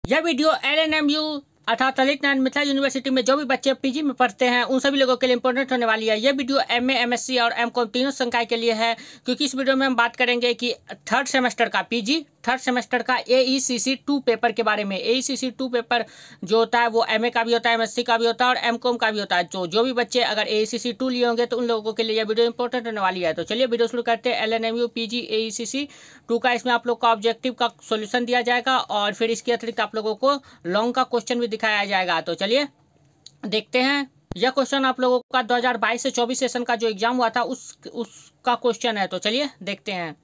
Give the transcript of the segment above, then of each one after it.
यह video LNMU अर्थात Lalit Narayan Mithila university में जो भी बच्चे पीजी में पढ़ते हैं उन सभी लोगों के लिए इंपॉर्टेंट होने वाली है। यह वीडियो MA, MSc और MCOM तीनों संकाय के लिए है, क्योंकि इस वीडियो में हम बात करेंगे कि थर्ड सेमेस्टर का पीजी थर्ड सेमेस्टर का AECC 2 पेपर के बारे में। AECC 2 पेपर जो होता है वो MA का भी होता है, MSc का भी होता है और MCOM का भी होता है। तो जो भी बच्चे अगर AECC 2 लिए होंगे तो उन लोगों के लिए यह वीडियो इंपॉर्टेंट होने वाली है। तो चलिए वीडियो शुरू करते हैं। LNMU PG AECC 2 का इसमें आप लोग का ऑब्जेक्टिव का सोल्यूशन दिया जाएगा और फिर इसके अतिरिक्त आप लोगों को लॉन्ग का क्वेश्चन भी दिखाया जाएगा। तो चलिए देखते हैं। यह क्वेश्चन आप लोगों का 2022 से 24 सेशन का जो एग्जाम हुआ था उसका क्वेश्चन है। तो चलिए देखते हैं।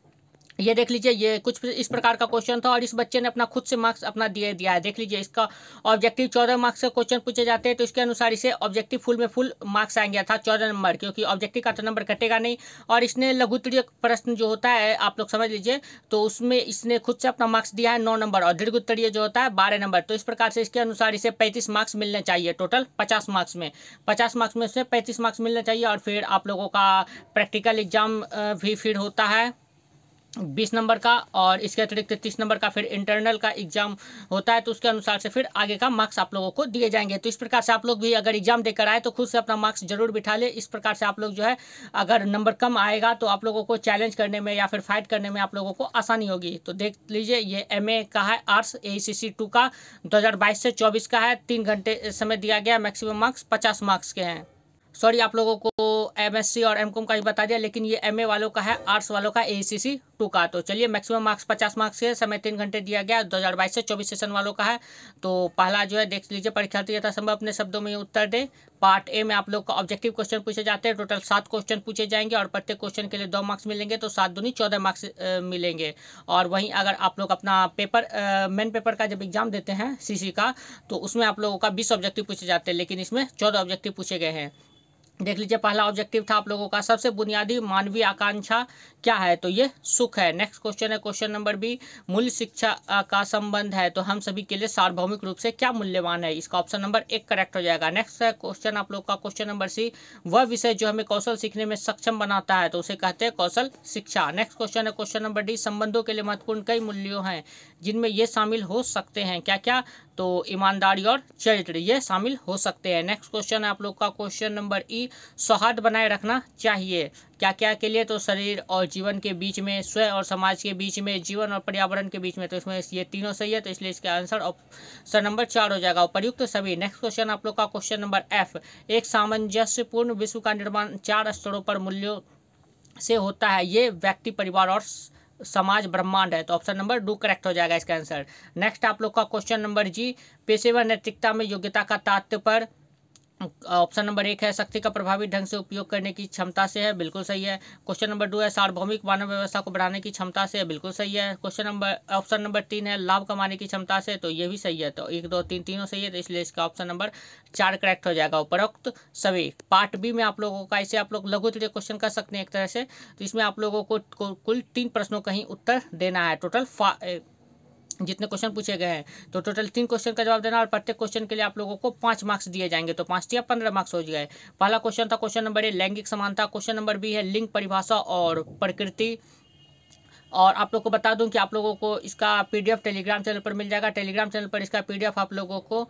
ये देख लीजिए, ये कुछ इस प्रकार का क्वेश्चन था और इस बच्चे ने अपना खुद से मार्क्स अपना दिया है। देख लीजिए, इसका ऑब्जेक्टिव 14 मार्क्स से क्वेश्चन पूछे जाते हैं, तो इसके अनुसार इसे ऑब्जेक्टिव फुल में फुल मार्क्स आएंगे था 14 नंबर, क्योंकि ऑब्जेक्टिव का तो नंबर कटेगा नहीं। और इसने लघुत्तरीय प्रश्न जो होता है आप लोग समझ लीजिए, तो उसमें इसने खुद से अपना मार्क्स दिया है 9 नंबर और दीर्घोत्तरीय जो होता है 12 नंबर। तो इस प्रकार से इसके अनुसार इसे 35 मार्क्स मिलने चाहिए। टोटल 50 मार्क्स में 35 मार्क्स मिलने चाहिए। और फिर आप लोगों का प्रैक्टिकल एग्जाम भी फिर होता है 20 नंबर का, और इसके अतिरिक्त 30 नंबर का फिर इंटरनल का एग्जाम होता है। तो उसके अनुसार से फिर आगे का मार्क्स आप लोगों को दिए जाएंगे। तो इस प्रकार से आप लोग भी अगर एग्जाम देकर आए तो खुद से अपना मार्क्स जरूर बिठा ले। इस प्रकार से आप लोग जो है, अगर नंबर कम आएगा तो आप लोगों को चैलेंज करने में या फिर फाइट करने में आप लोगों को आसानी होगी। तो देख लीजिए, ये MA का है आर्ट्स AECC 2 का 2022 से 24 का है। 3 घंटे समय दिया गया। मैक्सिमम मार्क्स 50 मार्क्स के हैं। सॉरी, आप लोगों को MSc और MCOM का ही बता दिया, लेकिन ये MA वालों का है, आर्ट्स वालों का AECC 2 का। तो चलिए, मैक्सिमम मार्क्स 50 मार्क्स के, समय 3 घंटे दिया गया। 2022 से 24 सेशन वालों का है। तो पहला जो है देख लीजिए, परीक्षार्थी यथासंभव अपने शब्दों में उत्तर दे। पार्ट A में आप लोग का ऑब्जेक्टिव क्वेश्चन पूछे जाते हैं। टोटल 7 क्वेश्चन पूछे जाएंगे और प्रत्येक क्वेश्चन के लिए 2 मार्क्स मिलेंगे, तो 7 दूनी 14 मार्क्स मिलेंगे। और वहीं अगर आप लोग अपना पेपर मेन पेपर का जब एग्जाम देते हैं CC का, तो उसमें आप लोगों का 20 ऑब्जेक्टिव पूछे जाते हैं, लेकिन इसमें 14 ऑब्जेक्टिव पूछे गए हैं। देख लीजिए, पहला ऑब्जेक्टिव था आप लोगों का सबसे बुनियादी मानवीय आकांक्षा क्या है, तो ये सुख है। नेक्स्ट क्वेश्चन है क्वेश्चन नंबर B, मूल्य शिक्षा का संबंध है तो हम सभी के लिए सार्वभौमिक रूप से क्या मूल्यवान है। इसका ऑप्शन नंबर 1 करेक्ट हो जाएगा। नेक्स्ट है क्वेश्चन आप लोग का क्वेश्चन नंबर C, वह विषय जो हमें कौशल सीखने में सक्षम बनाता है तो उसे कहते हैं कौशल शिक्षा। नेक्स्ट क्वेश्चन है क्वेश्चन नंबर D, संबंधों के लिए महत्वपूर्ण कई मूल्यों हैं जिनमें ये शामिल हो सकते हैं। क्या क्या, तो ईमानदारी और चरित्र ये शामिल हो सकते हैं। नेक्स्ट क्वेश्चन है आप लोग का क्वेश्चन नंबर E, सौहार्द बनाए रखना चाहिए क्या क्या के लिए, तो शरीर और जीवन के बीच में, स्वयं और समाज के बीच में, जीवन और पर्यावरण के बीच में। तो इसमें ये तीनों सही है, तो इसलिए इसका आंसर ऑप्शन नंबर 4 हो जाएगा, उपयुक्त सभी। नेक्स्ट क्वेश्चन आप लोग का क्वेश्चन नंबर F, एक सामंजस्यपूर्ण विश्व का निर्माण 4 स्तरों पर मूल्यों से होता है, ये व्यक्ति, परिवार और समाज, ब्रह्मांड है। तो ऑप्शन नंबर 2 करेक्ट हो जाएगा इसका आंसर। नेक्स्ट आप लोग का क्वेश्चन नंबर G, पेशेवर नैतिकता में योग्यता का तात्पर्य, ऑप्शन नंबर 1 है शक्ति का प्रभावी ढंग से उपयोग करने की क्षमता से है, बिल्कुल सही है। क्वेश्चन नंबर 2 है सार्वभौमिक मानव व्यवस्था को बढ़ाने की क्षमता से है, बिल्कुल सही है। ऑप्शन नंबर 3 है लाभ कमाने की क्षमता से, तो ये भी सही है। तो 1 2 3 तीनों सही है, तो इसलिए इसका ऑप्शन नंबर 4 करेक्ट हो जाएगा, उपरोक्त सभी। पार्ट B में आप लोगों का, इसे आप लोग लघुत्तरीय क्वेश्चन कर सकते हैं एक तरह से। तो इसमें आप लोगों को कुल 3 प्रश्नों का ही उत्तर देना है। टोटल जितने क्वेश्चन पूछे गए हैं, तो टोटल 3 क्वेश्चन का जवाब देना और प्रत्येक क्वेश्चन के लिए आप लोगों को 5 मार्क्स दिए जाएंगे। तो 5 या 15 मार्क्स हो गए। पहला क्वेश्चन था क्वेश्चन नंबर A, लैंगिक समानता। क्वेश्चन नंबर B है लिंग, परिभाषा और प्रकृति। और आप लोग को बता दूं कि आप लोगों को इसका PDF टेलीग्राम चैनल पर मिल जाएगा। टेलीग्राम चैनल पर इसका PDF आप लोगों को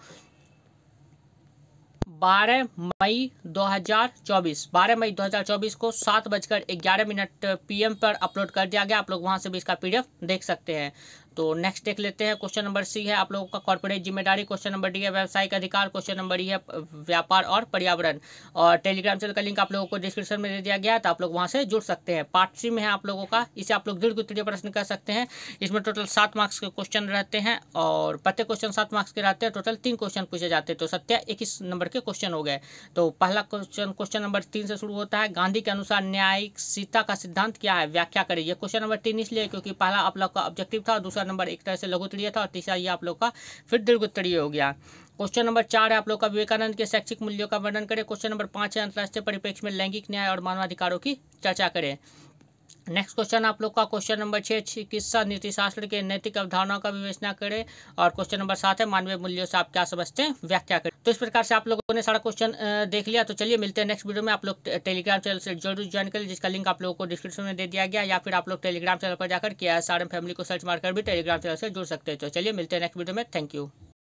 12 मई 2024 को 7:11 PM पर अपलोड कर दिया गया। आप लोग वहां से भी इसका PDF देख सकते हैं। तो नेक्स्ट देख लेते हैं। क्वेश्चन नंबर C है आप लोगों का कॉर्पोरेट जिम्मेदारी। क्वेश्चन नंबर D है व्यावसायिक अधिकार। क्वेश्चन नंबर E है व्यापार और पर्यावरण। और टेलीग्राम चैनल का लिंक आप लोगों को डिस्क्रिप्शन में दे दिया गया है, तो आप लोग वहां से जुड़ सकते हैं। पार्ट C में है आप लोगों का, इसे आप लोग दीर्घोत्तरीय प्रश्न कर सकते हैं। इसमें टोटल 7 मार्क्स के क्वेश्चन रहते हैं और प्रत्येक क्वेश्चन 7 मार्क्स के रहते हैं। टोटल 3 क्वेश्चन पूछे जाते हैं, तो 21 नंबर के क्वेश्चन हो गए। तो पहला क्वेश्चन नंबर 3 से शुरू होता है, गांधी के अनुसार न्यायिकता का सिद्धांत क्या है, व्याख्या करें। ये क्वेश्चन नंबर 3 इसलिए क्योंकि पहला आप लोग का ऑब्जेक्टिव था, दूसरा नंबर एक तरह से लघुत्तरीय था और तीसरा ये आप लोग का फिर दीर्घोत्तरीय हो गया। क्वेश्चन नंबर 4 है आप लोग का विवेकानंद के शैक्षिक मूल्यों का वर्णन करें। क्वेश्चन नंबर 5 है अंतर्राष्ट्रीय परिप्रेक्ष्य में लैंगिक न्याय और मानवाधिकारों की चर्चा करें। नेक्स्ट क्वेश्चन आप लोग का क्वेश्चन नंबर 6, चिकित्सा नीतिशास्त्र के नैतिक अवधारणाओं का विवेचना करें। और क्वेश्चन नंबर 7 है मानवीय मूल्यों से आप क्या समझते हैं, व्याख्या करें। तो इस प्रकार से आप लोगों ने सारा क्वेश्चन देख लिया। तो चलिए मिलते हैं नेक्स्ट वीडियो में। आप लोग टेलीग्राम चैनल से जरूर ज्वाइन करें, जिसका लिंक आप लोगों को डिस्क्रिप्शन में दे दिया गया, या फिर आप लोग टेलीग्राम चैनल पर जाकर KSRM फैमिली को सर्च मारकर भी टेलीग्राम चैनल से जुड़ सकते हैं। तो चलिए मिलते हैं नेक्स्ट वीडियो में। Thank you.